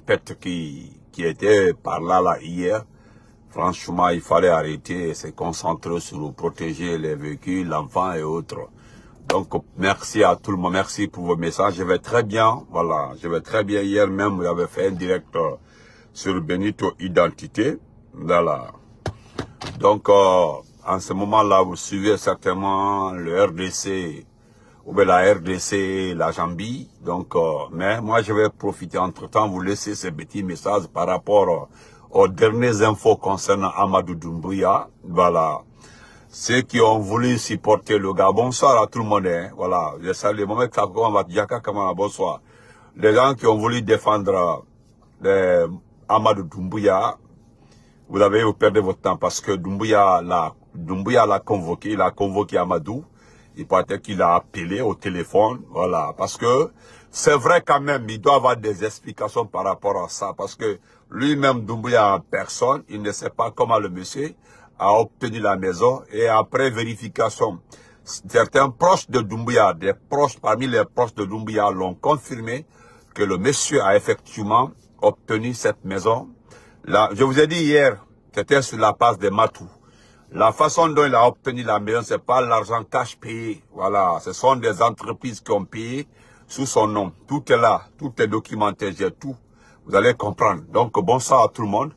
tempête qui était par là hier. Franchement, il fallait arrêter et se concentrer sur protéger les véhicules, l'enfant et autres. Donc, merci à tout le monde. Merci pour vos messages. Je vais très bien. Voilà, je vais très bien. Hier même, vous avez fait un direct sur Benito Identité. Voilà. Donc, en ce moment-là, vous suivez certainement le RDC, ou bien la RDC, la Gambie. Donc, mais moi, je vais profiter entre-temps, vous laisser ces petits messages par rapport aux dernières infos concernant Amadou Doumbouya. Voilà. Ceux qui ont voulu supporter le gars, bonsoir à tout le monde. Hein. Voilà. Je salue Mohamed Yaka Kamara, bonsoir. Les gens qui ont voulu défendre Amadou Doumbouya, vous perdez votre temps parce que Doumbouya l'a convoqué, il a convoqué Amadou. Il paraît qu'il a appelé au téléphone, voilà, parce que c'est vrai quand même, il doit avoir des explications par rapport à ça, parce que lui-même, Doumbouya en personne, il ne sait pas comment le monsieur a obtenu la maison, et après vérification, certains proches de Doumbouya, parmi les proches de Doumbouya l'ont confirmé que le monsieur a effectivement obtenu cette maison. Là, je vous ai dit hier, c'était sur la base de Matou. La façon dont il a obtenu la maison, c'est pas l'argent cash payé. Voilà, ce sont des entreprises qui ont payé sous son nom. Tout est là, tout est documenté, j'ai tout. Vous allez comprendre. Donc, bonsoir à tout le monde.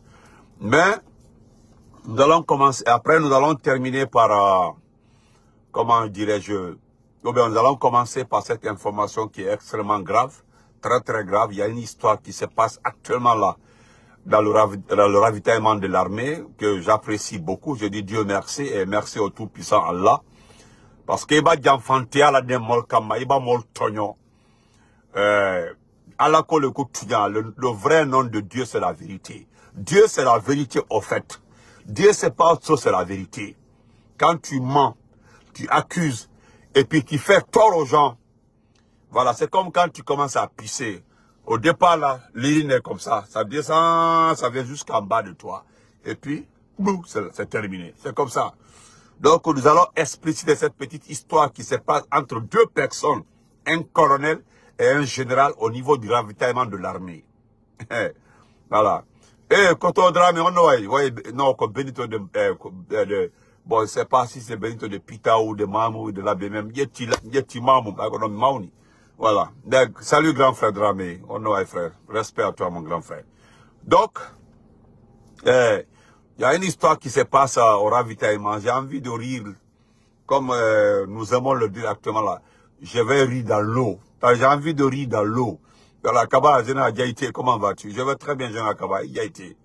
Mais, nous allons commencer, après nous allons terminer par, comment dirais-je, nous allons commencer par cette information qui est extrêmement grave, très très grave. Il y a une histoire qui se passe actuellement là, dans le ravitaillement de l'armée, que j'apprécie beaucoup. Je dis Dieu merci et merci au Tout-Puissant Allah. Parce que Iba Djanfanté ala de Molkama, Iba Moltonyo, Allah ko le vrai nom de Dieu c'est la vérité. Dieu c'est la vérité au fait. Dieu c'est pas autre chose, c'est la vérité. Quand tu mens, tu accuses, et puis tu fais tort aux gens, voilà, c'est comme quand tu commences à pisser. Au départ, là, l'urine est comme ça descend, ça vient jusqu'en bas de toi. Et puis, boum, c'est terminé. C'est comme ça. Donc, nous allons expliciter cette petite histoire qui se passe entre deux personnes, un colonel et un général au niveau du ravitaillement de l'armée. Voilà. Et quand on drame, on voit, non, comme Benito bon, je ne sais pas si c'est Benito de Pita ou de Mamou ou de la BMM. Yeti Mamou, Mauni. Voilà. Donc, salut grand frère Dramé. On est frère. Respect à toi mon grand frère. Donc, il y a une histoire qui se passe au ravitaillement. J'ai envie de rire. Comme nous aimons le dire actuellement là. Je vais rire dans l'eau. J'ai envie de rire dans l'eau. Voilà, Kaba, Jaïté, comment vas-tu? Je vais très bien, Jean Kaba, Jaïté.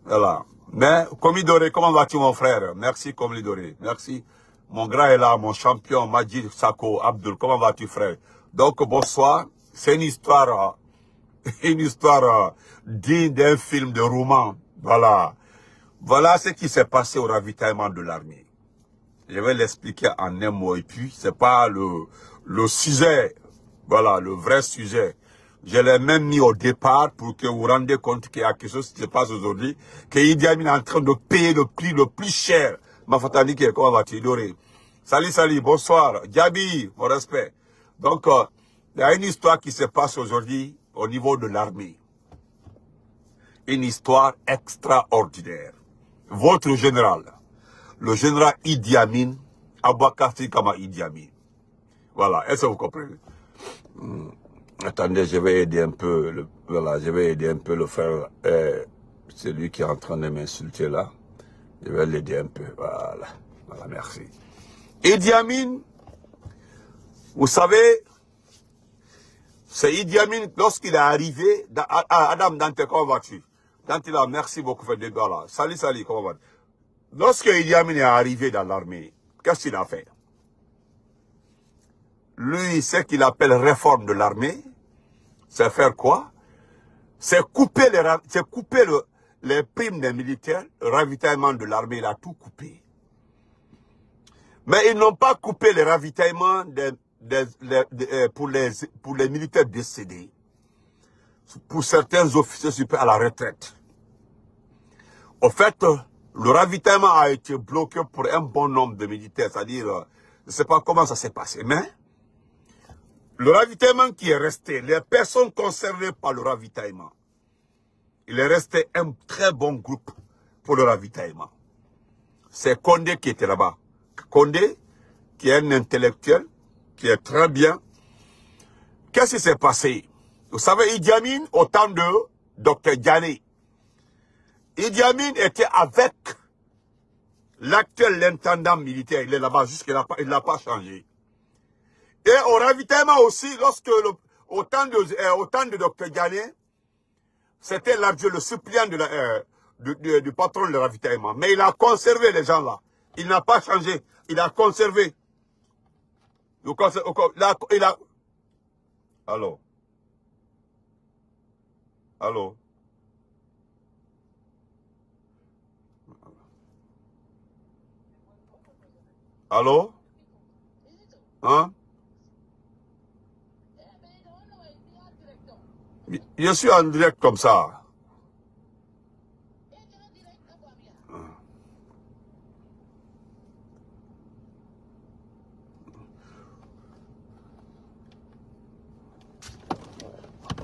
Voilà. Mais, Komidoré, comment vas-tu mon frère? Merci Komidoré. Merci. Mon grand est là, mon champion, Majid Sako, Abdul. Comment vas-tu frère? Donc, bonsoir. C'est une histoire digne d'un film de roman. Voilà. Voilà ce qui s'est passé au ravitaillement de l'armée. Je vais l'expliquer en un mot et puis, c'est pas le sujet. Voilà, le vrai sujet. Je l'ai même mis au départ pour que vous vous rendez compte qu'il y a quelque chose qui se passe aujourd'hui, que Idi Amin est en train de payer le prix le plus cher. Ma fatalité, comment vas-tu, Doré? Salut, bonsoir. Diaby, mon respect. Donc, il y a une histoire qui se passe aujourd'hui au niveau de l'armée. Une histoire extraordinaire. Votre général, le général Idi Amin, Aboubakar Kama Idi Amin. Voilà, est-ce que vous comprenez? Attendez, je vais aider un peu, voilà, je vais aider un peu le frère, celui qui est en train de m'insulter là. Je vais l'aider un peu, voilà, merci. Idi Amin, vous savez, c'est Idi Amin, lorsqu'il est arrivé, Adam Dante, comment vas-tu? Dante là, merci beaucoup, fait des gars là. Salut, comment vas-tu? Lorsque Idi Amin est arrivé dans l'armée, qu'est-ce qu'il a fait? Lui, ce qu'il appelle réforme de l'armée, c'est faire quoi? C'est couper les primes des militaires, le ravitaillement de l'armée, il a tout coupé. Mais ils n'ont pas coupé les ravitaillements pour les militaires décédés, pour certains officiers supérieurs à la retraite. Au fait, le ravitaillement a été bloqué pour un bon nombre de militaires, c'est-à-dire, je ne sais pas comment ça s'est passé, mais le ravitaillement qui est resté, les personnes concernées par le ravitaillement, il est resté un très bon groupe pour le ravitaillement. C'est Condé qui était là-bas. Condé, qui est un intellectuel, qui est très bien. Qu'est-ce qui s'est passé? Vous savez, Idi Amin, au temps de Dr Diané, Idi Amin était avec l'actuel intendant militaire. Il est là-bas, jusqu'il il n'a pas changé. Et au ravitaillement aussi, lorsque au temps de Dr Diané, c'était le suppléant du patron de ravitaillement. Mais il a conservé les gens là. Il n'a pas changé. Il a conservé. Il a... Allô? Allô? Allô? Hein? Je suis en direct comme ça.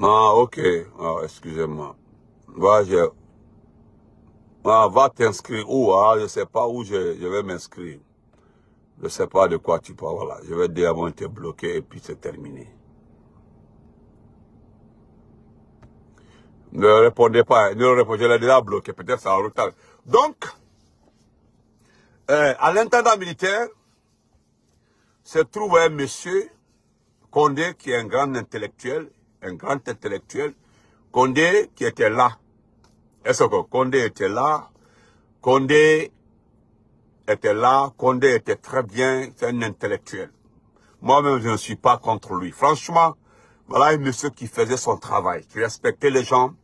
Ah, ok. Ah, excusez-moi. Va t'inscrire où? Ah, je ne sais pas où je vais m'inscrire. Je ne sais pas de quoi tu parles. Voilà. Je vais dire avant de te bloquer et puis c'est terminé. Ne répondez pas. Ne répondez, je l'ai déjà bloqué. Peut-être ça en retard. Donc, à l'intendant militaire, se trouve un monsieur Condé qui est un grand intellectuel. Condé qui était là. Est-ce que Condé était là? Condé était là. Condé était très bien. C'est un intellectuel. Moi-même, je ne suis pas contre lui. Franchement, voilà un monsieur qui faisait son travail, qui respectait les gens,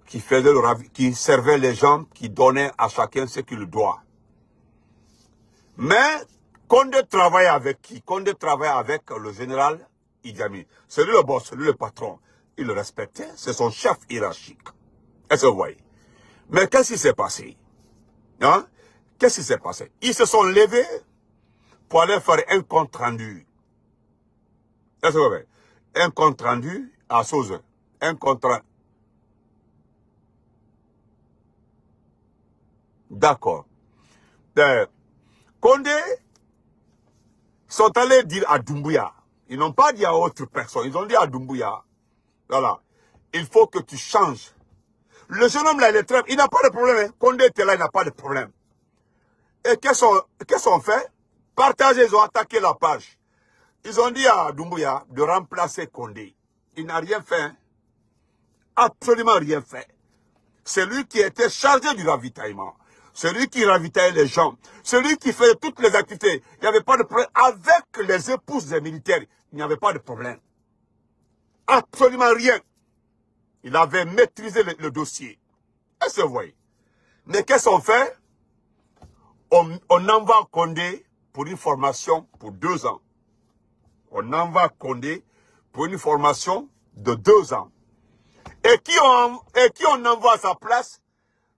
qui servait les gens, qui donnait à chacun ce qu'il doit. Mais Condé travaillait avec qui? Condé travaillait avec le général Idi Amin. C'est lui le boss, c'est lui le patron. Il le respectait, c'est son chef hiérarchique. Est-ce que vous voyez? Mais qu'est-ce qui s'est passé? Hein? Qu'est-ce qui s'est passé? Ils se sont levés pour aller faire un compte rendu. Est-ce que vous voyez? Un compte rendu à Soze. Un compte rendu. D'accord. Condé sont allés dire à Doumbouya. Ils n'ont pas dit à autre personne. Ils ont dit à Doumbouya. Voilà. Il faut que tu changes. Le jeune homme là, il est très... Il n'a pas de problème. Hein. Condé était là, il n'a pas de problème. Et qu'est-ce qu'on fait? Partager, ils ont attaqué la page. Ils ont dit à Doumbouya de remplacer Condé. Il n'a rien fait. Hein. Absolument rien fait. C'est lui qui était chargé du ravitaillement. C'est lui qui ravitaillait les gens. C'est lui qui faisait toutes les activités. Il n'y avait pas de problème. Avec les épouses des militaires, il n'y avait pas de problème. Absolument rien. Il avait maîtrisé le dossier. Est-ce que vous voyez? Mais qu'est-ce qu'on fait? On envoie Condé pour une formation pour 2 ans. On envoie Condé pour une formation de 2 ans. Et qui on envoie à sa place?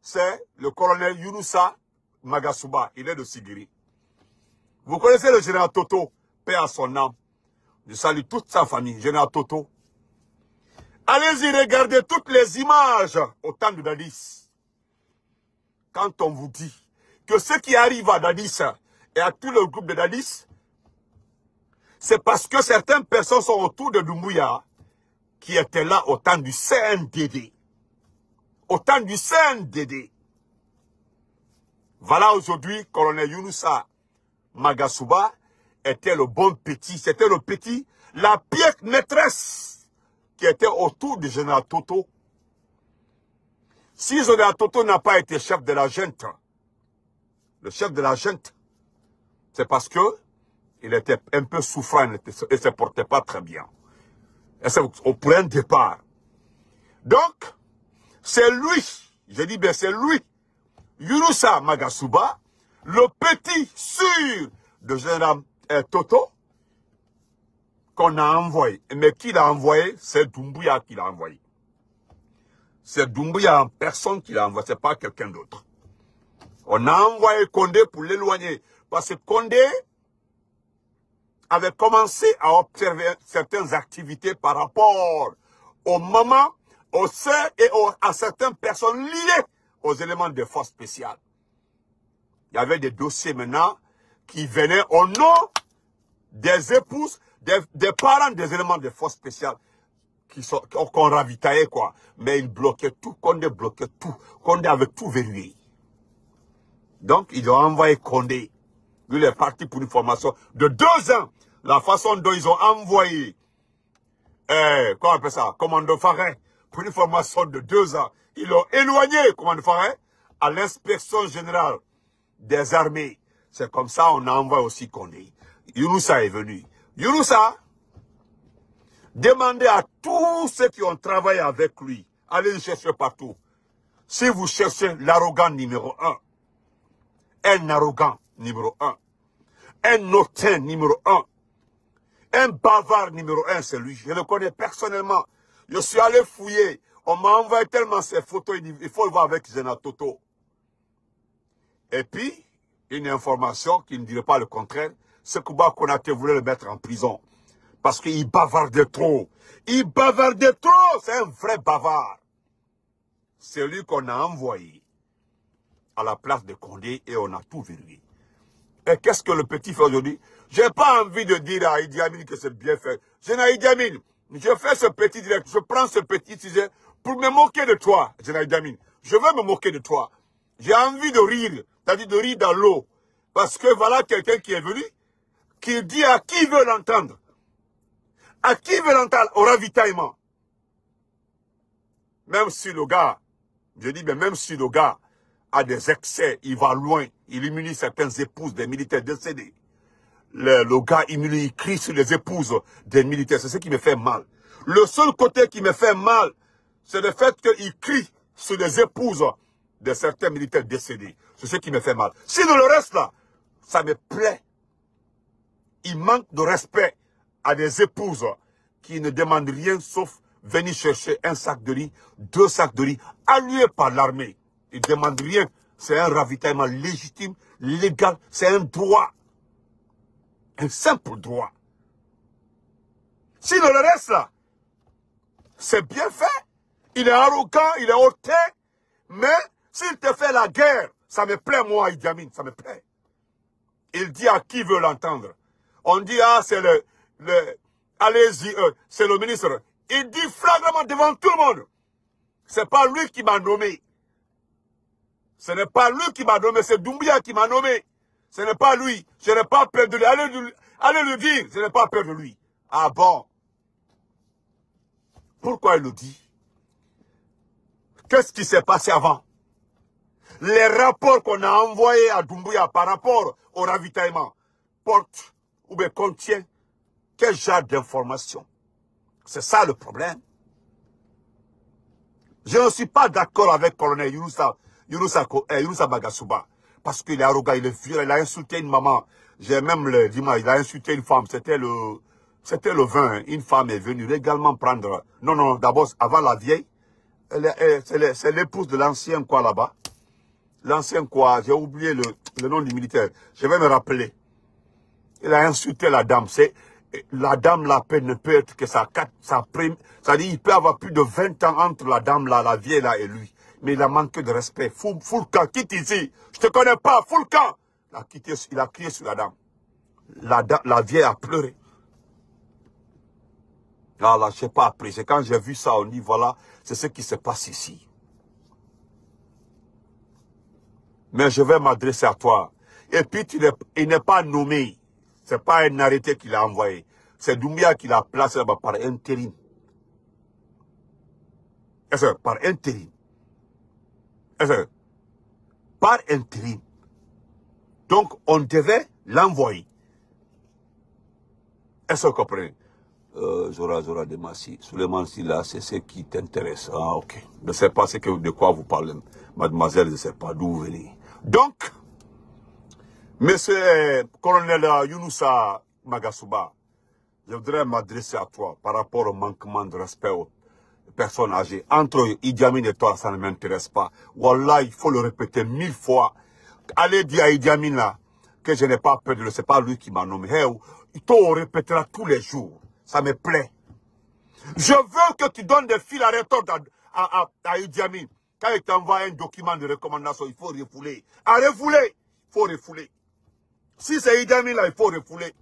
C'est le colonel Yunusa Magasuba. Il est de Sigiri. Vous connaissez le général Toto, paix à son âme. Je salue toute sa famille, général Toto. Allez-y regarder toutes les images au temps de Dadis. Quand on vous dit que ce qui arrive à Dadis et à tout le groupe de Dadis, c'est parce que certaines personnes sont autour de Doumbouya qui étaient là au temps du CNDD. Au temps du CNDD. Voilà aujourd'hui, colonel Yunusa Magasuba était le bon petit, c'était le petit, la pièce maîtresse qui était autour du général Toto. Si le général Toto n'a pas été chef de la junte, le chef de la junte, c'est parce que il était un peu souffrant et ne se portait pas très bien. Et c'est pour un départ. Donc, c'est lui, je dis bien c'est lui, Yunusa Magasuba, le petit sûr de général Toto, qu'on a envoyé. Mais qui l'a envoyé? C'est Doumbouya qui l'a envoyé. C'est Doumbouya en personne qui l'a envoyé, c'est pas quelqu'un d'autre. On a envoyé Condé pour l'éloigner. Parce que Condé avait commencé à observer certaines activités par rapport au moment au sein et à certaines personnes liées aux éléments de force spéciale. Il y avait des dossiers maintenant qui venaient au nom des épouses, des parents des éléments de force spéciale qu'on ravitaillait, quoi. Mais ils bloquaient tout, Condé bloquait tout. Condé avait tout verrouillé. Donc, ils ont envoyé Condé. Lui, il est parti pour une formation de 2 ans. La façon dont ils ont envoyé, comment on appelle ça, commando Farin, pour une formation de 2 ans. Ils l'ont éloigné, commando Farin, à l'inspection générale des armées. C'est comme ça on a envoyé aussi Condé. Younoussa est venu. Younoussa demandez à tous ceux qui ont travaillé avec lui, allez le chercher partout. Si vous cherchez l'arrogant numéro 1, un arrogant numéro 1, un hautain numéro 1, un bavard numéro 1, c'est lui. Je le connais personnellement. Je suis allé fouiller. On m'a envoyé tellement ces photos, il faut le voir avec Zena Toto. Et puis, une information qui ne dirait pas le contraire, c'est que Kouba Konaté voulait le mettre en prison. Parce qu'il bavardait trop. Il bavardait trop. C'est un vrai bavard. C'est lui qu'on a envoyé à la place de Condé et on a tout verrouillé. Et qu'est-ce que le petit fait aujourd'hui? Je n'ai pas envie de dire à Idi Amin que c'est bien fait. Zena Idi Amin, je fais ce petit direct, je prends ce petit sujet pour me moquer de toi, Zena Idi Amin. Je veux me moquer de toi. J'ai envie de rire, c'est-à-dire de rire dans l'eau. Parce que voilà quelqu'un qui est venu, qui dit à qui veut l'entendre. À qui veut l'entendre au ravitaillement. Même si le gars, je dis bien même si le gars a des excès, il va loin, il immunise certaines épouses des militaires décédés. Le gars il crie sur les épouses des militaires, c'est ce qui me fait mal. Le seul côté qui me fait mal, c'est le fait qu'il crie sur les épouses de certains militaires décédés. C'est ce qui me fait mal. Sinon le reste là, ça me plaît. Il manque de respect à des épouses qui ne demandent rien sauf venir chercher un sac de riz, 2 sacs de riz, alloués par l'armée. Ils ne demandent rien. C'est un ravitaillement légitime, légal, c'est un droit. Un simple droit. Sinon le reste là, c'est bien fait. Il est arrogant, il est hautain, mais s'il te fait la guerre, ça me plaît moi, Idi Amin, ça me plaît. Il dit à qui veut l'entendre. On dit, ah, c'est allez-y, c'est le ministre. Il dit flagramment devant tout le monde. C'est pas lui qui m'a nommé. Ce n'est pas lui qui m'a nommé, c'est Doumbia qui m'a nommé. Ce n'est pas lui. Je n'ai pas peur de lui. Allez le dire, je n'ai pas peur de lui. Ah bon? Pourquoi il le dit? Qu'est-ce qui s'est passé avant? Les rapports qu'on a envoyés à Doumbouya par rapport au ravitaillement portent ou bien contiennent quel genre d'informations? C'est ça le problème. Je ne suis pas d'accord avec le colonel Younoussa Bagasouba. Parce qu'il est arrogant, il est violent, il a insulté une maman. J'ai même le dimanche, il a insulté une femme. C'était le 20. Une femme est venue légalement prendre. Non, d'abord, avant la vieille, c'est l'épouse de l'ancien quoi là-bas. L'ancien quoi, j'ai oublié le nom du militaire. Je vais me rappeler. Il a insulté la dame. La dame, la peine ne peut être que sa prime. C'est-à-dire, il peut avoir plus de 20 ans entre la dame là, la vieille là et lui. Mais il a manqué de respect. Foulcan, quitte ici. Je te connais pas, Foulcan. Il a crié sur la dame. La vieille a pleuré. Là, je sais pas après. C'est quand j'ai vu ça, on dit, voilà, c'est ce qui se passe ici. Mais je vais m'adresser à toi. Et puis, il n'est pas nommé. C'est pas un arrêté qu'il a envoyé. C'est Doumbia qui l'a placé là-bas par intérim. Est-ce que par intérim? Est-ce que par intérim? Donc, on devait l'envoyer. Est-ce que vous comprenez? Zora Demassi. Suleiman Silla, c'est ce qui t'intéresse. Ah, ok. Je ne sais pas de quoi vous parlez. Mademoiselle, je ne sais pas d'où vous venez. Donc, monsieur colonel Younoussa Bagasouba, je voudrais m'adresser à toi par rapport au manquement de respect aux personnes âgées. Entre Idi Amin et toi, ça ne m'intéresse pas. Wallah, il faut le répéter 1000 fois. Allez dire à Idi Amin là, que je n'ai pas peur de le, c'est pas lui qui m'a nommé. Hey, il te répétera tous les jours. Ça me plaît. Je veux que tu donnes des fils à retordre à Idi Amin. Quand il t'envoie un document de recommandation, il faut refouler. À refouler, il faut refouler. Si c'est Idi Amin là, il faut refouler.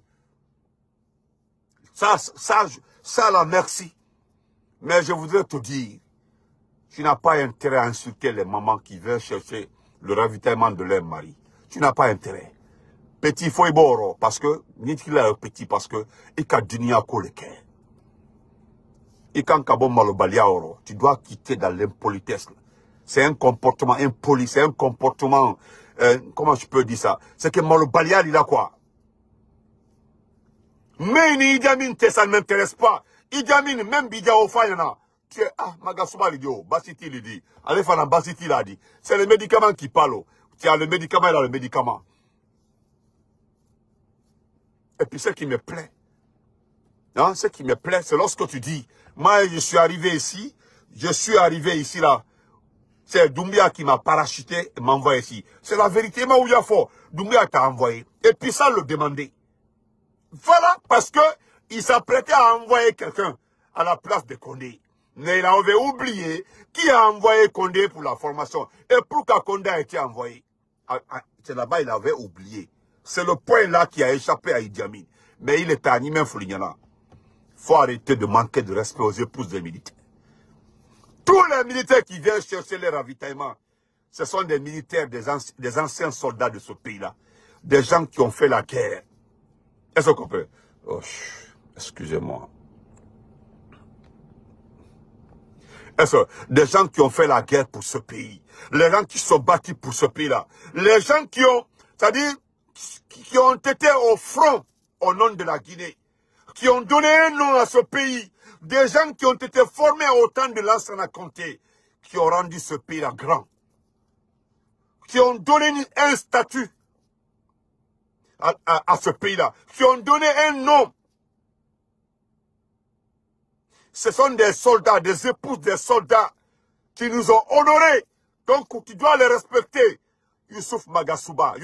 Ça là, merci. Mais je voudrais te dire, tu n'as pas intérêt à insulter les mamans qui veulent chercher le ravitaillement de leur mari. Tu n'as pas intérêt. Petit faut boro parce que ni qu'il est petit parce que il ka dunia ko le cœur. Et quand kabo malobalia oro, tu dois quitter dans l'impolitesse. C'est un comportement impoli, c'est un comportement comment je peux dire ça? C'est que malobalia il a quoi? Mais Idi Amin, ça ne m'intéresse pas. Idi Amin, même Bidia Ofayana. Tu es, Magasuba l'idiot, Basiti l'a dit. Allez, Fana Basiti l'a dit. C'est le médicament qui parle. Tu as le médicament, il a le médicament. Et puis ce qui me plaît, hein, ce qui me plaît, c'est lorsque tu dis, moi je suis arrivé ici là, c'est Doumbia qui m'a parachuté et m'a envoyé ici. C'est la vérité, mais où il y a fort, Doumbia t'a envoyé. Et puis ça le demandait. Voilà, parce que il s'apprêtait à envoyer quelqu'un à la place de Condé. Mais il avait oublié qui a envoyé Condé pour la formation. Et pourquoi Condé a été envoyé? C'est là-bas, il avait oublié. C'est le point là qui a échappé à Idi Amin. Mais il est animé Foulignana. Il faut arrêter de manquer de respect aux épouses des militaires. Tous les militaires qui viennent chercher les ravitaillements, ce sont des militaires, des anciens soldats de ce pays-là. Des gens qui ont fait la guerre. Est-ce qu'on peut? Oh, excusez-moi. Des gens qui ont fait la guerre pour ce pays. Les gens qui sont battus pour ce pays-là. Les gens qui ont, c'est-à-dire, qui ont été au front au nom de la Guinée. Qui ont donné un nom à ce pays. Des gens qui ont été formés au temps de Lansana Conté. Qui ont rendu ce pays-là grand. Qui ont donné un statut à ce pays-là. Qui ont donné un nom. Ce sont des soldats, des épouses des soldats qui nous ont honorés. Donc, tu dois les respecter. Youssouf Magasuba,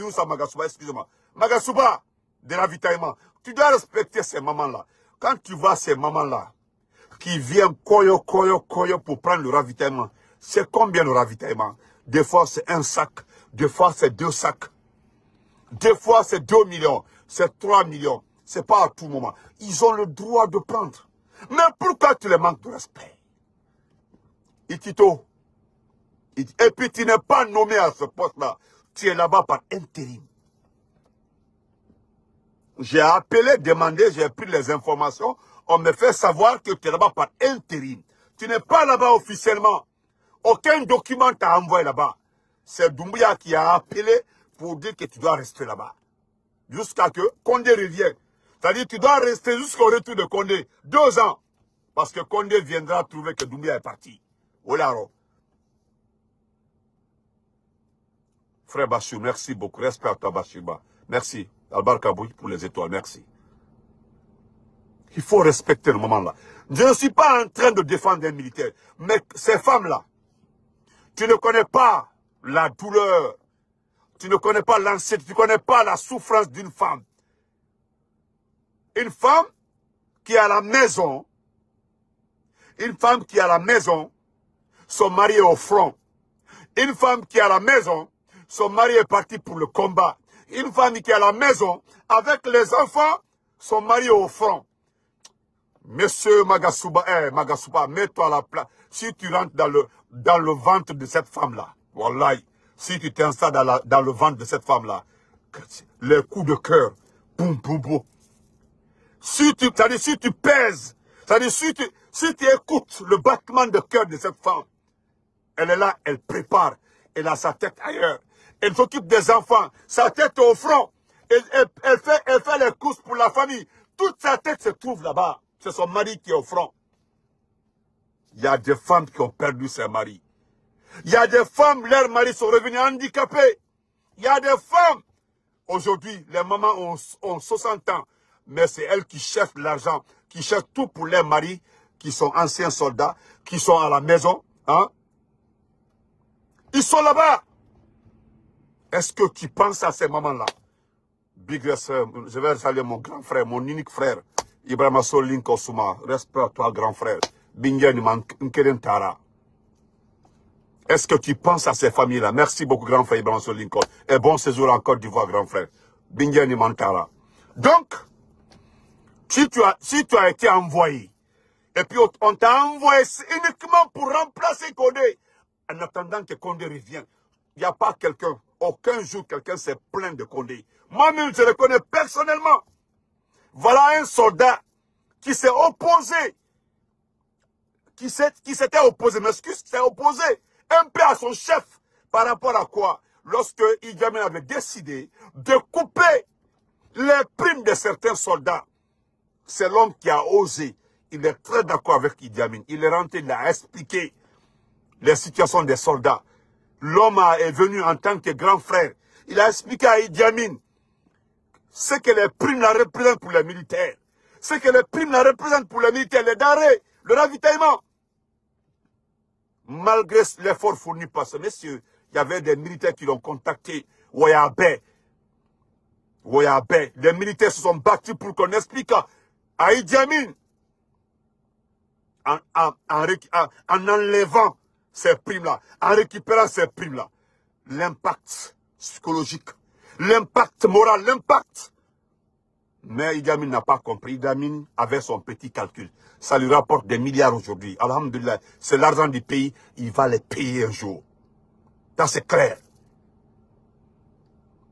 excusez-moi. Magasuba, de l'avitaillement. Tu dois respecter ces mamans-là. Quand tu vois ces mamans-là, qui viennent koyo pour prendre le ravitaillement, c'est combien le ravitaillement? Des fois, c'est 1 sac. Des fois, c'est 2 sacs. Des fois, c'est 2 millions. C'est 3 millions. C'est pas à tout moment. Ils ont le droit de prendre. Mais pourquoi tu les manques de respect? Itito. Et puis tu n'es pas nommé à ce poste-là. Tu es là-bas par intérim. J'ai appelé, demandé, j'ai pris les informations. On me fait savoir que tu es là-bas par intérim. Tu n'es pas là-bas officiellement. Aucun document t'a envoyé là-bas. C'est Doumbia qui a appelé pour dire que tu dois rester là-bas. Jusqu'à que Condé revienne. C'est-à-dire que tu dois rester jusqu'au retour de Condé. 2 ans. Parce que Condé viendra trouver que Doumbia est parti. Olaro. Frère Bachir, merci beaucoup. Respect à toi, Bachirba. Merci. Albar Kaboui pour les étoiles. Merci. Il faut respecter le moment là. Je ne suis pas en train de défendre un militaire. Mais ces femmes-là, tu ne connais pas la douleur. Tu ne connais pas l'anxiété. Tu ne connais pas la souffrance d'une femme. Une femme qui est à la maison. Une femme qui est à la maison. Son mari est au front. Une femme qui est à la maison. Son mari est parti pour le combat. Une femme qui est à la maison, avec les enfants, son mari est au front. Monsieur Magasuba, mets-toi à la place. Si tu rentres dans le ventre de cette femme-là, wallahi, si tu t'installes dans le ventre de cette femme-là, les coups de cœur, boum, boum, boum. Si tu pèses, c'est-à-dire si tu écoutes le battement de cœur de cette femme, elle est là, elle prépare, elle a sa tête ailleurs. Elle s'occupe des enfants, sa tête au front. Elle fait les courses pour la famille. Toute sa tête se trouve là-bas. C'est son mari qui est au front. Il y a des femmes qui ont perdu ses maris. Il y a des femmes, leurs maris sont revenus handicapés. Il y a des femmes. Aujourd'hui, les mamans ont 60 ans. Mais c'est elles qui cherchent l'argent, qui cherchent tout pour leurs maris, qui sont anciens soldats, qui sont à la maison. Hein? Ils sont là-bas. Est-ce que tu penses à ces mamans-là? Big je vais saluer mon grand frère, mon unique frère, Ibrahima Solin Kosuma. Respect à toi, grand frère. Bingen Nkeren Tara. Est-ce que tu penses à ces familles-là? Merci beaucoup, grand frère Ibrahim Lincoln. Et bon séjour en Côte d'Ivoire, grand frère. Bingen Mantara. Donc, si tu as été envoyé, et puis on t'a envoyé uniquement pour remplacer Condé, en attendant que Condé revienne, il n'y a pas quelqu'un, aucun jour quelqu'un s'est plaint de Condé. Moi-même, je le connais personnellement. Voilà un soldat qui s'est opposé, qui s'était opposé, m'excuse, s'est opposé un peu à son chef. Par rapport à quoi? Lorsque Idi Amin avait décidé de couper les primes de certains soldats, c'est l'homme qui a osé. Il est très d'accord avec Idi Amin. Il est rentré, il a expliqué les situations des soldats. L'homme est venu en tant que grand frère. Il a expliqué à Idi Amin ce que les primes la représentent pour les militaires. Ce que les primes la représentent pour les militaires, les denrées, le ravitaillement. Malgré l'effort fourni par ce monsieur, il y avait des militaires qui l'ont contacté. Woyabé. Les militaires se sont battus pour qu'on explique à Idi Amin en enlevant ces primes-là, en récupérant ces primes-là. L'impact psychologique, l'impact moral, l'impact. Mais Idi Amin n'a pas compris. Idi Amin avait son petit calcul. Ça lui rapporte des milliards aujourd'hui. Alhamdulillah, c'est l'argent du pays. Il va les payer un jour. Ça, c'est clair.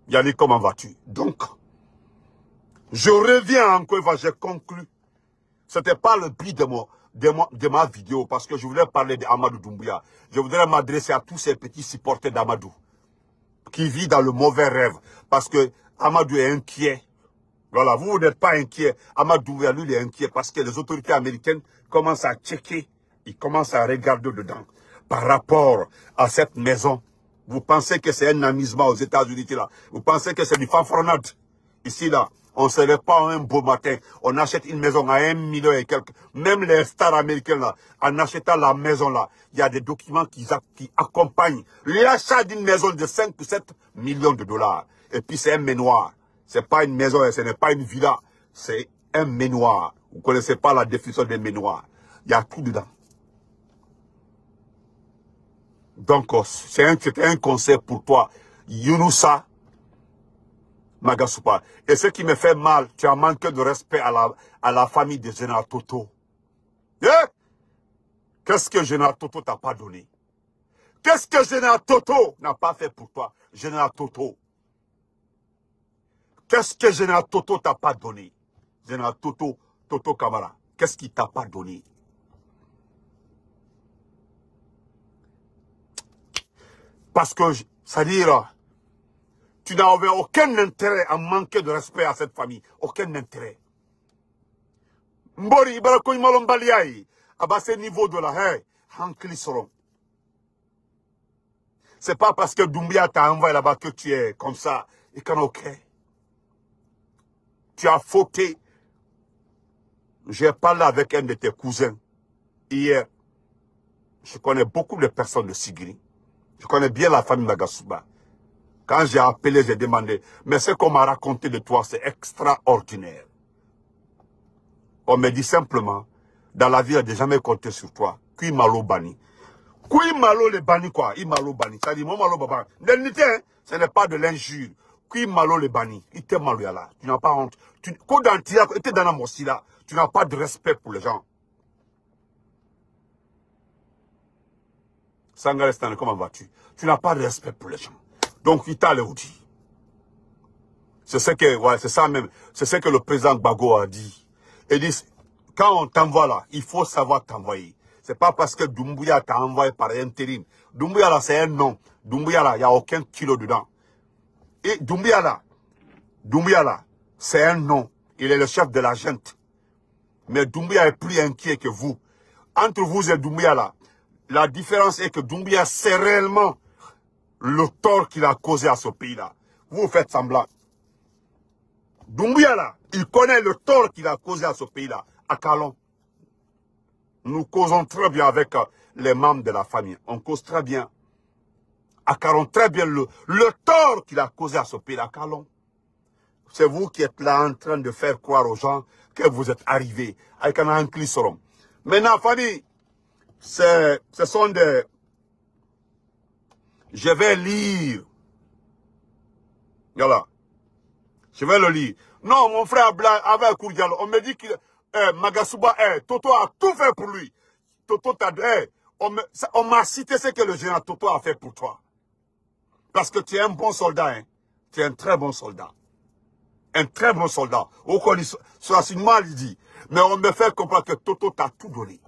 Yannick, comment vas-tu? Donc, je reviens encore une fois, j'ai conclu. Ce n'était pas le but de ma vidéo parce que je voulais parler d'Amadou Doumbouya. Je voudrais m'adresser à tous ces petits supporters d'Amadou qui vivent dans le mauvais rêve parce que Amadou est inquiet. Voilà, vous n'êtes pas inquiet. Amadou Doumbouya, lui, il est inquiet parce que les autorités américaines commencent à checker. Ils commencent à regarder dedans. Par rapport à cette maison, vous pensez que c'est un amusement aux États-Unis là. Vous pensez que c'est du fanfaronnade. Ici, là, on ne se lève pas un beau matin. On achète une maison à 1 million et quelques. Même les stars américains, là, en achetant la maison, là, il y a des documents qui accompagnent l'achat d'une maison de 5 ou 7 millions de dollars. Et puis, c'est un manoir. Ce n'est pas une maison, ce n'est pas une villa. C'est un manoir. Vous ne connaissez pas la définition des manoirs. Il y a tout dedans. Donc, c'était un conseil pour toi. Younoussa Magasupa. Et ce qui me fait mal, tu as manqué de respect à la famille de Général Toto. Eh? Qu'est-ce que Général Toto t'a pas donné? Qu'est-ce que Général Toto n'a pas fait pour toi? Général Toto. Qu'est-ce que Général Toto t'a pas donné? Général Toto, Toto Kamara. Qu'est-ce qu'il t'a pas donné? Parce que, c'est-à-dire, tu n'avais aucun intérêt à manquer de respect à cette famille. Aucun intérêt. Mbori, Ibarakoy Malombaliaï, à ce niveau de la haie, Hankli Soron. C'est pas parce que Doumbouya t'a envoyé là-bas que tu es comme ça. Et quand ok. Tu as fauté. J'ai parlé avec un de tes cousins hier. Je connais beaucoup de personnes de Sigiri. Je connais bien la famille Magasuba. Quand j'ai appelé, j'ai demandé. Mais ce qu'on m'a raconté de toi, c'est extraordinaire. On me dit simplement, dans la vie, je n'ai jamais compté sur toi. Kui malo bani. Kui malo le bani quoi. I malo bani. Ça dit, mon malo baba. Ce n'est pas de l'injure. Kui malo le bani. Il te malo là. Tu n'as pas honte. Quand tu es dans la mossi là, tu n'as pas de respect pour les gens. Sangalestan, comment vas-tu? Tu n'as pas de respect pour les gens. Donc, il t'a dit. C'est ce que, ouais, c'est ça même. C'est ce que le président Gbagbo a dit. Il dit, quand on t'envoie là, il faut savoir t'envoyer. C'est pas parce que Doumbouya t'a envoyé par intérim. Doumbouya là, c'est un nom. Doumbouya là, il n'y a aucun kilo dedans. Et Doumbouya là, c'est un nom. Il est le chef de la junte. Mais Doumbouya est plus inquiet que vous. Entre vous et Doumbouya là, la différence est que Doumbouya sait réellement le tort qu'il a causé à ce pays-là. Vous faites semblant. Doumbouya là, il connaît le tort qu'il a causé à ce pays-là, à Kalon. Nous causons très bien avec les membres de la famille. On cause très bien. À Kalon, très bien le tort qu'il a causé à ce pays-là, à Kalon. C'est vous qui êtes là en train de faire croire aux gens que vous êtes arrivés avec un anclissorum. Maintenant, famille, ce sont des Je vais lire. Voilà. Je vais le lire. Non, mon frère Abla avait Kourdialo. On me dit que Magasuba, Toto a tout fait pour lui. Toto t'a dit, on m'a cité ce que le général Toto a fait pour toi. Parce que tu es un bon soldat. Hein. Tu es un très bon soldat. Un très bon soldat. Au renseignement, il dit. Mais on me fait comprendre que Toto t'a tout donné.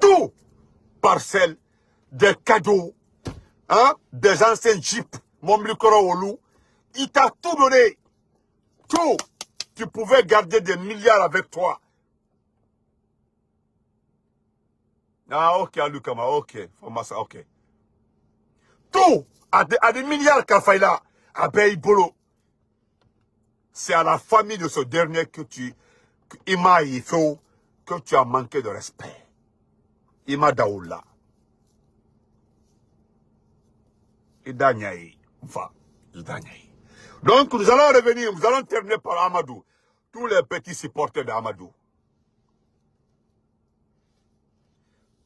Tout. Parcelles, des cadeaux, hein, des anciens jeeps, mon Mlikoro Olou. Il t'a tout donné. Tout. Tu pouvais garder des milliards avec toi. Ah, ok, Alukama, ok. Formassa, ok. Tout. À des milliards Kafaïla, à Beibolo. C'est à la famille de ce dernier que Ima Ifo, que tu as manqué de respect. Ima Daoula. Idanyaï. Enfin, Idanyaï. Donc, nous allons revenir, nous allons terminer par Amadou. Tous les petits supporters d'Amadou.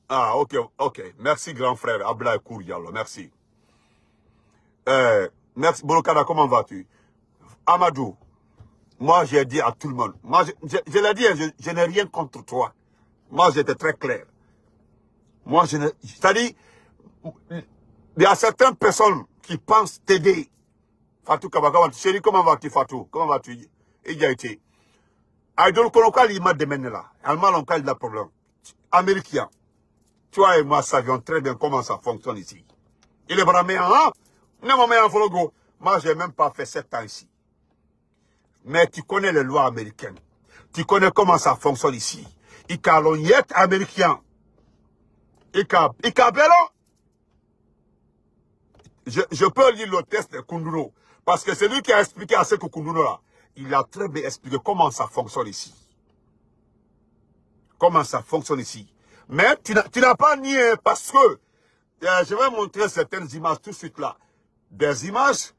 Ah, ok, ok. Merci, grand frère. Abla Kourialo, merci. Merci. Bolokada, comment vas-tu? Amadou, moi, j'ai dit à tout le monde. Moi, je l'ai dit, je n'ai rien contre toi. Moi, j'étais très clair. Moi, je n'ai... C'est-à-dire, il y a certaines personnes qui pensent t'aider. Fatou Kabaka, chérie, comment vas-tu, Fatou? Comment vas-tu? Il a été. Aïdol Kolokal, il m'a démené là. Allemand, on il a problème. Américain. Toi et moi savions très bien comment ça fonctionne ici. Il est bramé hein? Non, mais en Fologo. Moi, je n'ai même pas fait 7 ans ici. Mais tu connais les lois américaines. Tu connais comment ça fonctionne ici. Il y a l'onyet américain. Il y a bello. Je peux lire le test de Kunduro. Parce que c'est lui qui a expliqué à ce que Kunduro là. Il a très bien expliqué comment ça fonctionne ici. Comment ça fonctionne ici. Mais tu n'as pas nié parce que je vais montrer certaines images tout de suite là. Des images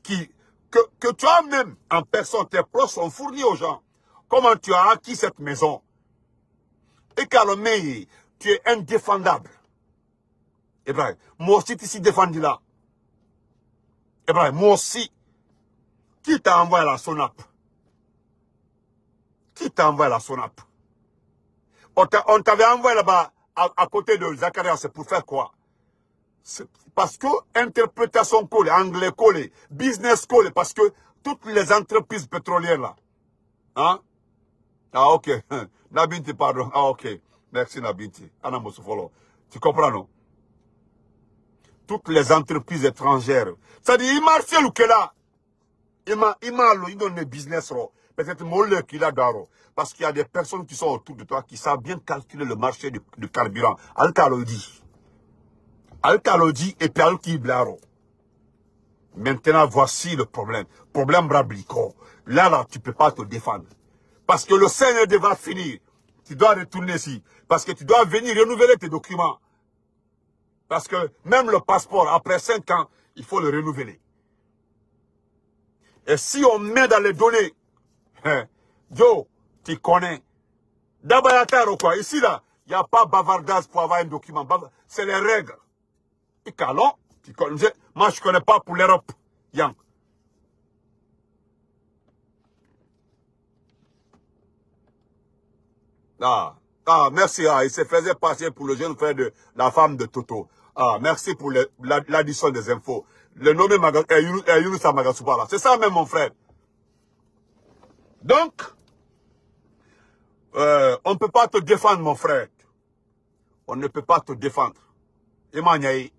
que toi-même, en personne, tes proches sont fournis aux gens. Comment tu as acquis cette maison. Et Kalomé, tu es indéfendable. Ibrahim, moi aussi, tu es défendu là. Ibrahim, moi aussi. Qui t'a envoyé la SONAP? Qui t'a envoyé la SONAP? On t'avait envoyé là-bas, à côté de Zakaria, c'est pour faire quoi? Parce que interprétation collée, anglais collé, business collé, parce que toutes les entreprises pétrolières là, hein? Ah ok, Nabinti pardon, ah ok, merci Nabinti, Anna Mosofolo, tu comprends non? Toutes les entreprises étrangères, c'est-à-dire il marche le que là, il donne des business peut-être molle qu'il a d'aro, parce qu'il y a des personnes qui sont autour de toi qui savent bien calculer le marché du carburant, Al-Kalodi. Al-Kalodi et puis Al-Kiblaro. Maintenant, voici le problème. Problème Brablico. Là, tu ne peux pas te défendre. Parce que le Seigneur va finir. Tu dois retourner ici. Parce que tu dois venir renouveler tes documents. Parce que même le passeport, après 5 ans, il faut le renouveler. Et si on met dans les données, Joe, tu connais. D'abord, ou quoi? Ici, là, il n'y a pas bavardage pour avoir un document. C'est les règles. Et calon, moi, je ne connais pas pour l'Europe. Yang. Merci. Il se faisait passer pour le jeune frère de la femme de Toto. Merci pour l'addition des infos. Le nommé Younousa Magasouba. C'est ça même, mon frère. Donc, on ne peut pas te défendre, mon frère. On ne peut pas te défendre. Emmanuel.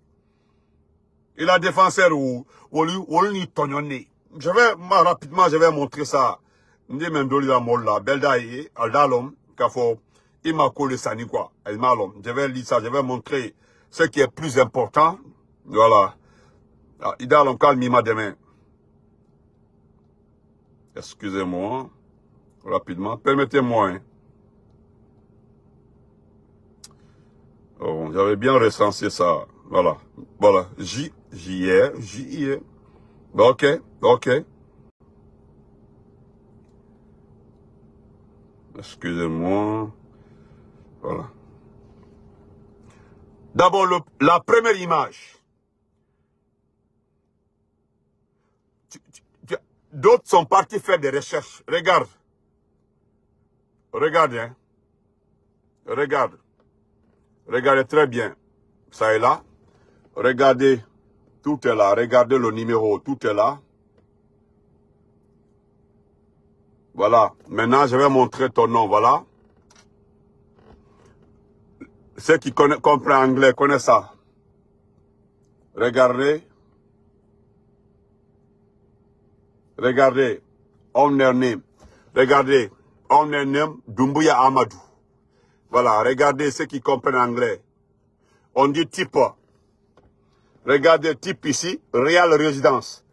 Il a défenseur ou ni tognonné. Rapidement, je vais montrer ça. Ndi mendoli la molla, beldaïe, aldalom, kafo, ima kole sani quoi, elmalom. Je vais lire ça, je vais montrer ce qui est plus important. Voilà. Idalom calme ima demain. Excusez-moi. Rapidement. Permettez-moi. Hein. Oh, j'avais bien recensé ça. Voilà. Voilà. J'y ai. Ok. Excusez-moi. Voilà. D'abord, la première image. D'autres sont partis faire des recherches. Regarde. Regarde, hein. Regarde. Regardez très bien. Ça est là. Regardez. Tout est là. Regardez le numéro. Tout est là. Voilà. Maintenant, je vais montrer ton nom. Voilà. Ceux qui comprennent anglais connaissent ça. Regardez. Regardez. Owner name. Regardez. Owner name Doumbouya Amadou. Voilà. Regardez ceux qui comprennent anglais. On dit type. Regardez type ici. Real résidence.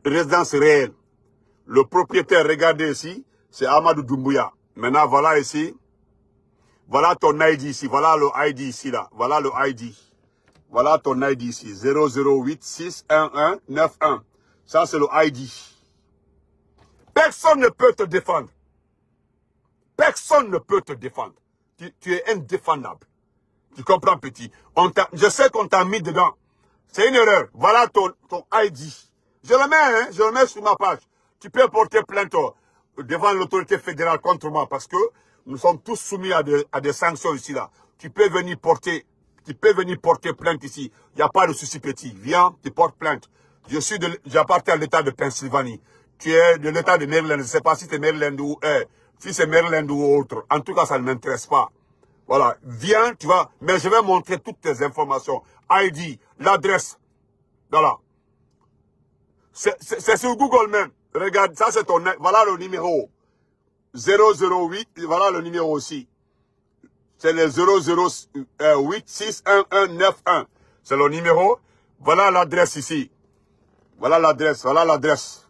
Résidence réelle. Le propriétaire, regardez ici. C'est Amadou Doumbouya. Maintenant, voilà ici. Voilà ton ID ici. Voilà le ID ici là. Voilà le ID. Voilà ton ID ici. 008611191. Ça, c'est le ID. Personne ne peut te défendre. Personne ne peut te défendre. Tu es indéfendable. Tu comprends, petit? Je sais qu'on t'a mis dedans. C'est une erreur. Voilà ton ID. Je le mets, hein. Je le mets sur ma page. Tu peux porter plainte devant l'autorité fédérale contre moi parce que nous sommes tous soumis à des sanctions ici, là. Tu peux venir porter plainte ici. Il n'y a pas de souci, petit. Viens, tu portes plainte. J'appartiens à l'État de Pennsylvanie. Tu es de l'État de Maryland. Je ne sais pas si c'est Maryland ou si c'est Maryland ou autre. En tout cas, ça ne m'intéresse pas. Voilà. Viens, tu vas. Mais je vais montrer toutes tes informations. ID, l'adresse. Voilà. C'est sur Google même. Regarde, ça c'est ton... Voilà le numéro. 008. Voilà le numéro aussi. C'est le 008611191. C'est le numéro. Voilà l'adresse ici. Voilà l'adresse. Voilà l'adresse.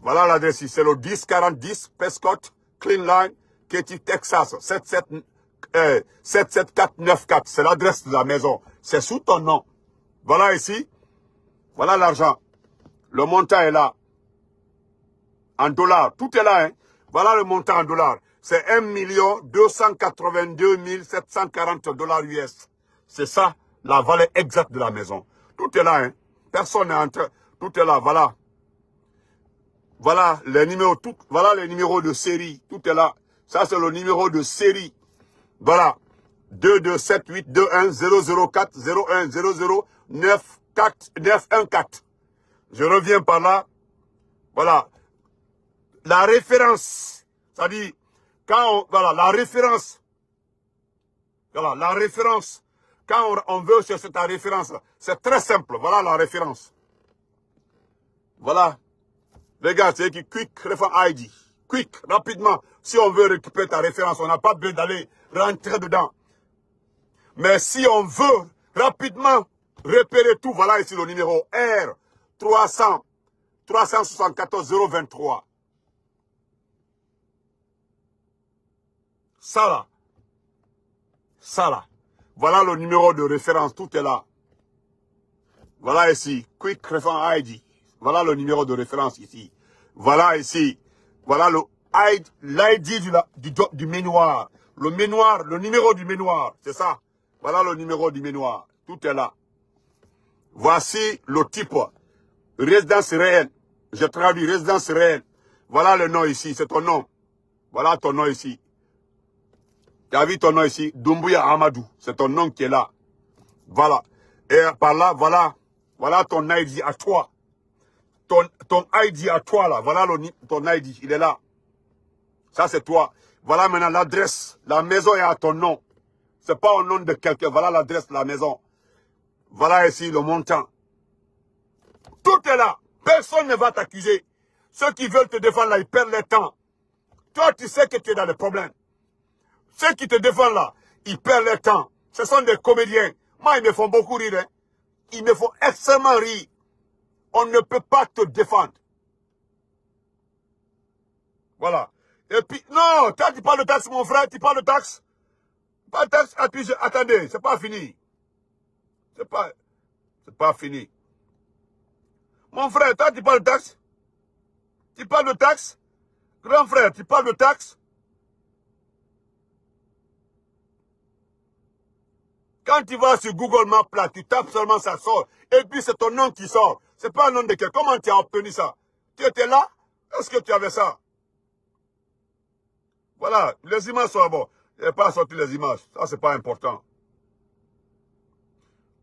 Voilà l'adresse ici. C'est le 104010 Prescott Clean Line, Katy, Texas. 77494. C'est l'adresse de la maison. C'est sous ton nom. Voilà ici. Voilà l'argent. Le montant est là. En dollars. Tout est là. Hein. Voilà le montant en dollars. C'est 1 282 740 $ US. C'est ça, la valeur exacte de la maison. Tout est là. Hein. Personne n'est en train. Tout est là. Voilà. Voilà les numéros. Voilà les numéros de série. Tout est là. Ça, c'est le numéro de série. Voilà. 22781004010094914. Je reviens par là. Voilà. La référence. C'est-à-dire, voilà, la référence. Voilà, la référence. Quand on veut chercher ta référence, c'est très simple. Voilà la référence. Voilà. Regarde, c'est écrit Quick Reference ID. Quick, rapidement. Si on veut récupérer ta référence, on n'a pas besoin d'aller rentrer dedans. Mais si on veut rapidement repérer tout, voilà ici le numéro R 374 023. Ça là. Ça là. Voilà le numéro de référence. Tout est là. Voilà ici. Quick Reference ID. Voilà le numéro de référence ici. Voilà ici. Voilà l'ID du mémoire. Le mémoire, le numéro du mémoire. C'est ça. Voilà le numéro du mémoire. Tout est là. Voici le type. Résidence réelle. Je traduis résidence réelle. Voilà le nom ici. C'est ton nom. Voilà ton nom ici. Tu as vu ton nom ici? Doumbouya Amadou. C'est ton nom qui est là. Voilà. Et par là, voilà. Voilà ton ID à toi. Ton ID à toi là. Voilà ton ID. Il est là. Ça c'est toi. Voilà maintenant l'adresse. La maison est à ton nom. C'est pas au nom de quelqu'un. Voilà l'adresse de la maison. Voilà ici le montant. Tout est là. Personne ne va t'accuser. Ceux qui veulent te défendre là, ils perdent leur temps. Toi, tu sais que tu es dans le problème. Ceux qui te défendent là, ils perdent leur temps. Ce sont des comédiens. Moi, ils me font beaucoup rire. Hein. Ils me font extrêmement rire. On ne peut pas te défendre. Voilà. Et puis, non, toi, tu parles de taxe, mon frère, tu parles de taxe. Pas de taxe, attendez, c'est pas fini. C'est pas fini. Mon frère, toi, tu parles de taxe. Tu parles de taxe. Grand frère, tu parles de taxe. Quand tu vas sur Google Maps, là, tu tapes seulement, ça sort. Et puis c'est ton nom qui sort. C'est pas un nom de quelqu'un. Comment tu as obtenu ça? Tu étais là? Est-ce que tu avais ça? Voilà, les images sont bon. Je n'ai pas sorti les images. Ça, c'est pas important.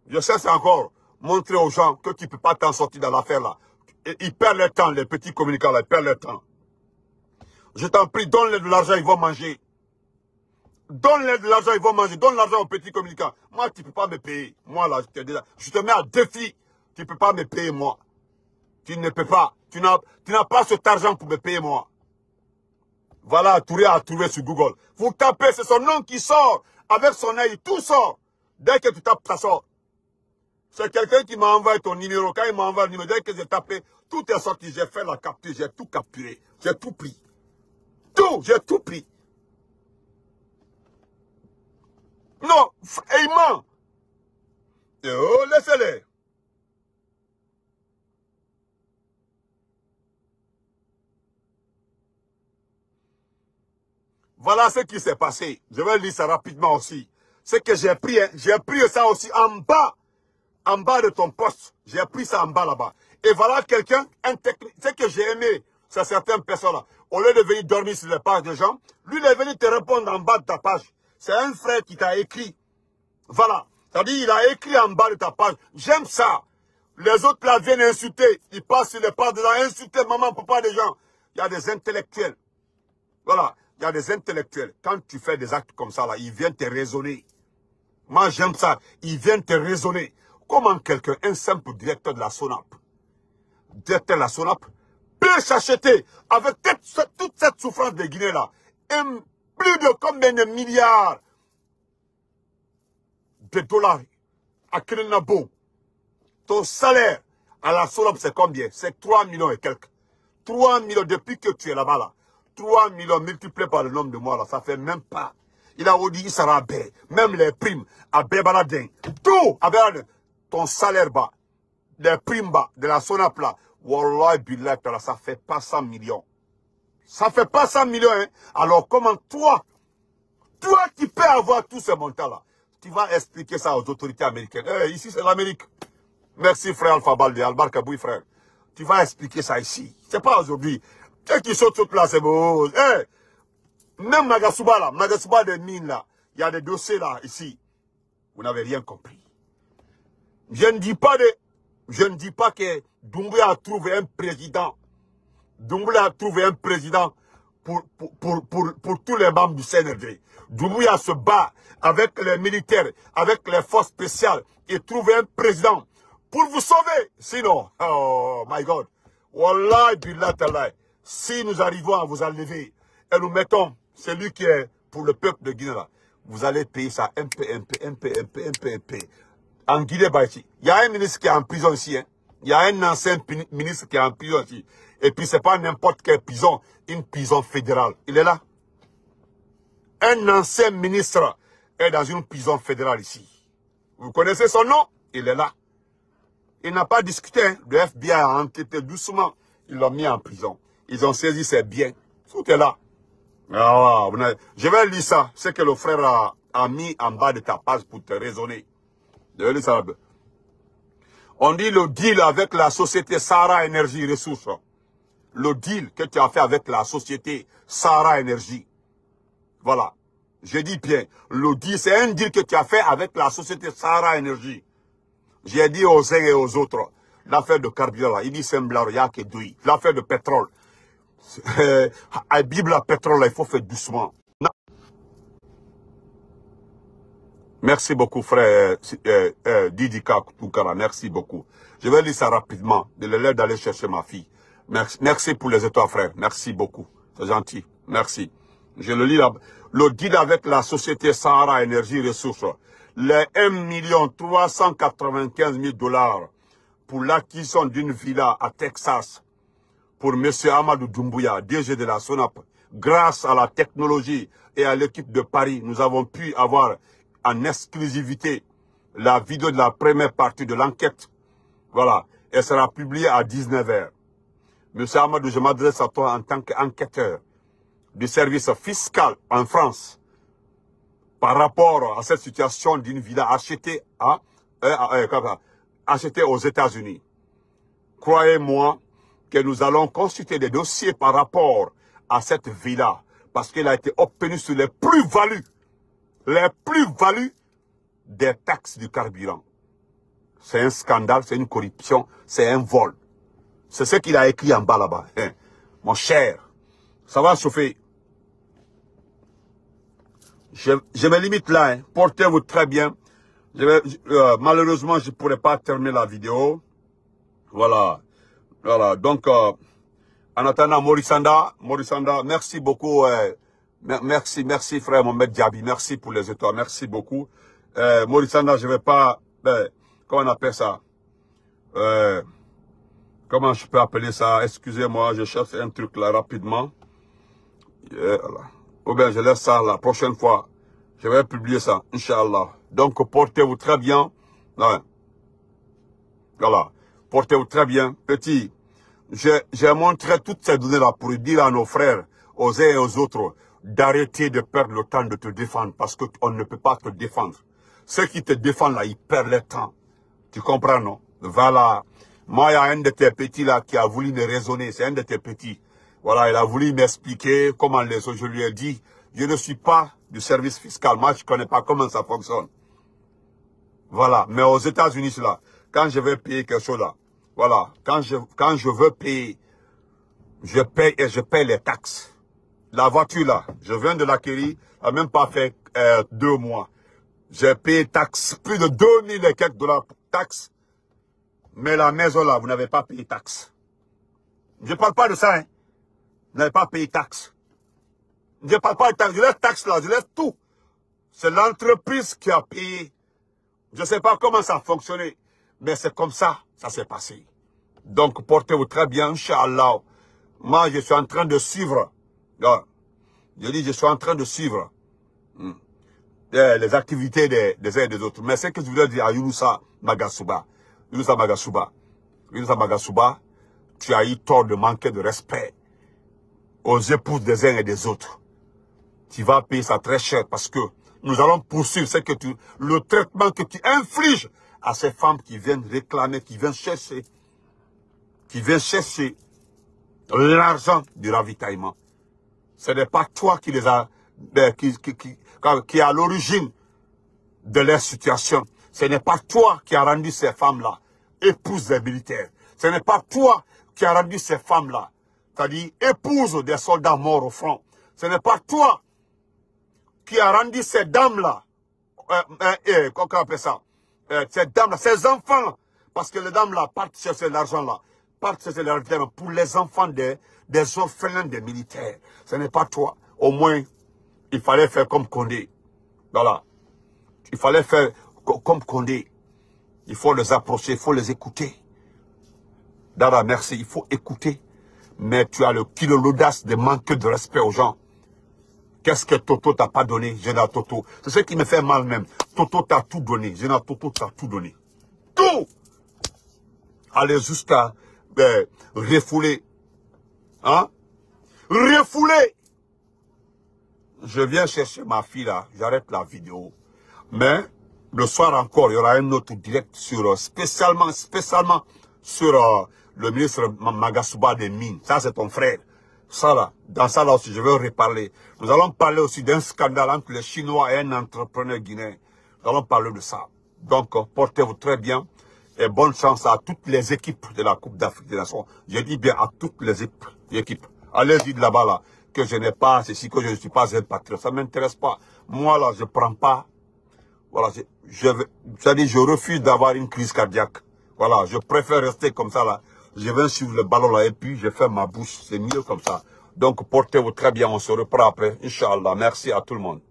Je cherche encore montrer aux gens que tu ne peux pas t'en sortir dans l'affaire là. Ils perdent leur temps, les petits communicants là, ils perdent leur temps. Je t'en prie, donne-les de l'argent, ils vont manger. Donne-les de l'argent, ils vont manger. Donne l'argent aux petits communicants. Moi, tu ne peux pas me payer. Moi, là, je te mets à défi. Tu ne peux pas me payer, moi. Tu ne peux pas. Tu n'as pas cet argent pour me payer, moi. Voilà, Touré a trouvé sur Google. Vous tapez, c'est son nom qui sort. Avec son œil, tout sort. Dès que tu tapes, ça sort. C'est quelqu'un qui m'a envoyé ton numéro. Quand il m'a envoyé le numéro, dès que j'ai tapé, tout est sorti. J'ai fait la capture, j'ai tout capturé. J'ai tout pris. Tout, j'ai tout pris. Non, il ment. Oh, laissez-les. Voilà ce qui s'est passé. Je vais lire ça rapidement aussi. C'est que j'ai pris ça aussi en bas de ton poste. J'ai pris ça en bas là-bas. Et voilà quelqu'un, un technique. Ce que j'ai aimé, c'est certaines personnes-là. Au lieu de venir dormir sur les pages des gens, lui, il est venu te répondre en bas de ta page. C'est un frère qui t'a écrit. Voilà. C'est-à-dire, il a écrit en bas de ta page. J'aime ça. Les autres là viennent insulter. Ils passent sur les pages de gens, insulter maman, papa des gens. Il y a des intellectuels. Voilà. Il y a des intellectuels. Quand tu fais des actes comme ça, là, ils viennent te raisonner. Moi, j'aime ça. Ils viennent te raisonner. Comment quelqu'un, un simple directeur de la SONAP, peut s'acheter avec toute cette souffrance de Guinée, là, plus de combien de milliards de dollars à Kirinabo. Ton salaire à la SONAP, c'est combien? C'est 3 millions et quelques. 3 millions depuis que tu es là-bas, là. 3 millions multipliés par le nombre de mois, là, ça fait même pas. Il a dit, il sera bé. Même les primes, à Bébaladin. Tout, à Bébaladin. Ton salaire bas, les primes bas, de la SONAP là. Wallah, billah, ça fait pas 100 millions. Ça fait pas 100 millions, hein. Alors, comment toi qui peux avoir tous ces montants-là, tu vas expliquer ça aux autorités américaines. Ici, c'est l'Amérique. Merci, frère Alpha Balde, Albar Kaboui, frère. Tu vas expliquer ça ici. C'est pas aujourd'hui. Ceux qui sont toutes là, c'est beau. Même Magasuba là, Magasuba des mines là, il y a des dossiers là, ici. Vous n'avez rien compris. Je ne dis pas que Doumbouya a trouvé un président. Doumbouya a trouvé un président pour tous les membres du CNRD. Doumbouya se bat avec les militaires, avec les forces spéciales et trouve un président pour vous sauver. Sinon, oh my God, Wallah billah tallah, si nous arrivons à vous enlever et nous mettons celui qui est pour le peuple de Guinée là, vous allez payer ça un peu. En Guinée, il y a un ministre qui est en prison ici. Hein. Il y a un ancien ministre qui est en prison ici. Et puis, ce n'est pas n'importe quelle prison, une prison fédérale. Il est là. Un ancien ministre est dans une prison fédérale ici. Vous connaissez son nom? Il est là. Il n'a pas discuté. Hein. Le FBI a enquêté doucement. Ils l'ont mis en prison. Ils ont saisi ses biens. Tout est là. Ah, je vais lire ça. C'est que le frère a mis en bas de ta page pour te raisonner. On dit le deal avec la société Sahara Énergie Ressources. Le deal que tu as fait avec la société Sahara Énergie. Voilà. Je dis bien, le deal, c'est un deal que tu as fait avec la société Sahara Énergie. J'ai dit aux uns et aux autres, l'affaire de carburant, là, il dit semblant, il y a que deux. L'affaire de pétrole. À Bible, la pétrole, là, il faut faire doucement. Merci beaucoup, frère Didika Toukara. Merci beaucoup. Je vais lire ça rapidement. De l'air d'aller chercher ma fille. Merci pour les étoiles, frère. Merci beaucoup. C'est gentil. Merci. Je le lis là. Le deal avec la société Sahara Énergie Ressources. Les 1 395 000 $ pour l'acquisition d'une villa à Texas pour M. Amadou Doumbouya, DG de la SONAP. Grâce à la technologie et à l'équipe de Paris, nous avons pu avoir en exclusivité la vidéo de la première partie de l'enquête. Voilà. Elle sera publiée à 19 h. Monsieur Amadou, je m'adresse à toi en tant qu'enquêteur du service fiscal en France. par rapport à cette situation d'une villa achetée, achetée aux États-Unis. Croyez-moi que nous allons consulter des dossiers par rapport à cette villa, parce qu'elle a été obtenue sur les plus-values des taxes du carburant. C'est un scandale, c'est une corruption, c'est un vol. C'est ce qu'il a écrit en bas là-bas. Hein. Mon cher, ça va chauffer. Je me limite là. Hein. Portez-vous très bien. Malheureusement, je ne pourrai pas terminer la vidéo. Voilà. Voilà. Donc, en attendant, Morissanda, merci beaucoup. Merci frère Mohamed Diaby. Merci pour les étoiles. Merci beaucoup. Morissanda, je ne vais pas... comment on appelle ça? Comment je peux appeler ça? Excusez-moi, je cherche un truc là rapidement. Ou bien je laisse ça la prochaine fois. Je vais publier ça, Inch'Allah. Donc, portez-vous très bien. Ouais. Voilà. Portez-vous très bien. Petit, j'ai montré toutes ces données-là pour dire à nos frères, aux uns et aux autres, d'arrêter de perdre le temps de te défendre parce qu'on ne peut pas te défendre. Ceux qui te défendent là, ils perdent le temps. Tu comprends, non? Voilà. Moi, il y a un de tes petits là qui a voulu me raisonner. C'est un de tes petits. Voilà, il a voulu m'expliquer comment les autres. Je lui ai dit, je ne suis pas du service fiscal. Moi, je ne connais pas comment ça fonctionne. Voilà. Mais aux États-Unis, là, quand je vais payer quelque chose là, voilà, quand je veux payer, je paye et je paye les taxes. La voiture là, je viens de l'acquérir, elle n'a même pas fait 2 mois. J'ai payé taxes, plus de 2000 et quelques dollars pour taxes. Mais la maison là, vous n'avez pas payé taxes. Je ne parle pas de ça, hein. Vous n'avez pas payé taxes. Je ne parle pas de taxes, je laisse taxes là, je laisse tout. C'est l'entreprise qui a payé. Je ne sais pas comment ça a fonctionné, mais c'est comme ça, ça s'est passé. Donc, portez-vous très bien, Inch'Allah. Moi, je suis en train de suivre. Je dis, je suis en train de suivre les activités des uns et des autres. Mais c'est ce que je voulais dire à Yunusa Magasuba. Yunusa Magasuba, tu as eu tort de manquer de respect aux épouses des uns et des autres. Tu vas payer ça très cher parce que nous allons poursuivre le traitement que tu infliges à ces femmes qui viennent réclamer, qui viennent chercher l'argent du ravitaillement. Ce n'est pas toi qui les a, qui est à l'origine de leur situation. Ce n'est pas toi qui a rendu ces femmes-là épouses des militaires. Ce n'est pas toi qui a rendu ces femmes-là, c'est-à-dire épouses des soldats morts au front. Ce n'est pas toi qui a rendu ces dames-là, comment on appelle ça, ces dames-là, ces enfants-là, parce que les dames-là partent chercher l'argent-là, partent chercher l'argent pour les enfants des orphelins des militaires. Ce n'est pas toi. Au moins, il fallait faire comme Condé. Voilà. Il fallait faire comme Condé. Il faut les approcher, il faut les écouter. Dada, merci, il faut écouter. Mais tu as l'audace de manquer de respect aux gens. Qu'est-ce que Toto t'a pas donné, Général Toto? C'est ce qui me fait mal même. Toto t'a tout donné. Général Toto t'a tout donné. Tout! Allez jusqu'à refouler. Hein? Refouler! Je viens chercher ma fille là. J'arrête la vidéo. Mais le soir encore, il y aura un autre direct sur spécialement sur le ministre Magasuba des Mines. Ça, c'est ton frère. Ça là, dans ça là aussi, je vais reparler. Nous allons parler aussi d'un scandale entre les Chinois et un entrepreneur guinéen. Nous allons parler de ça. Donc, portez-vous très bien et bonne chance à toutes les équipes de la Coupe d'Afrique des Nations. Je dis bien à toutes les équipes. Allez-y de là-bas là, que je n'ai pas ceci, que je ne suis pas un patriote. Ça ne m'intéresse pas. Moi là, je ne prends pas. Voilà, je refuse d'avoir une crise cardiaque. Voilà, je préfère rester comme ça là. Je vais suivre le ballon là et puis je fais ma bouche. C'est mieux comme ça. Donc, portez-vous très bien. On se reprend après. Inch'Allah. Merci à tout le monde.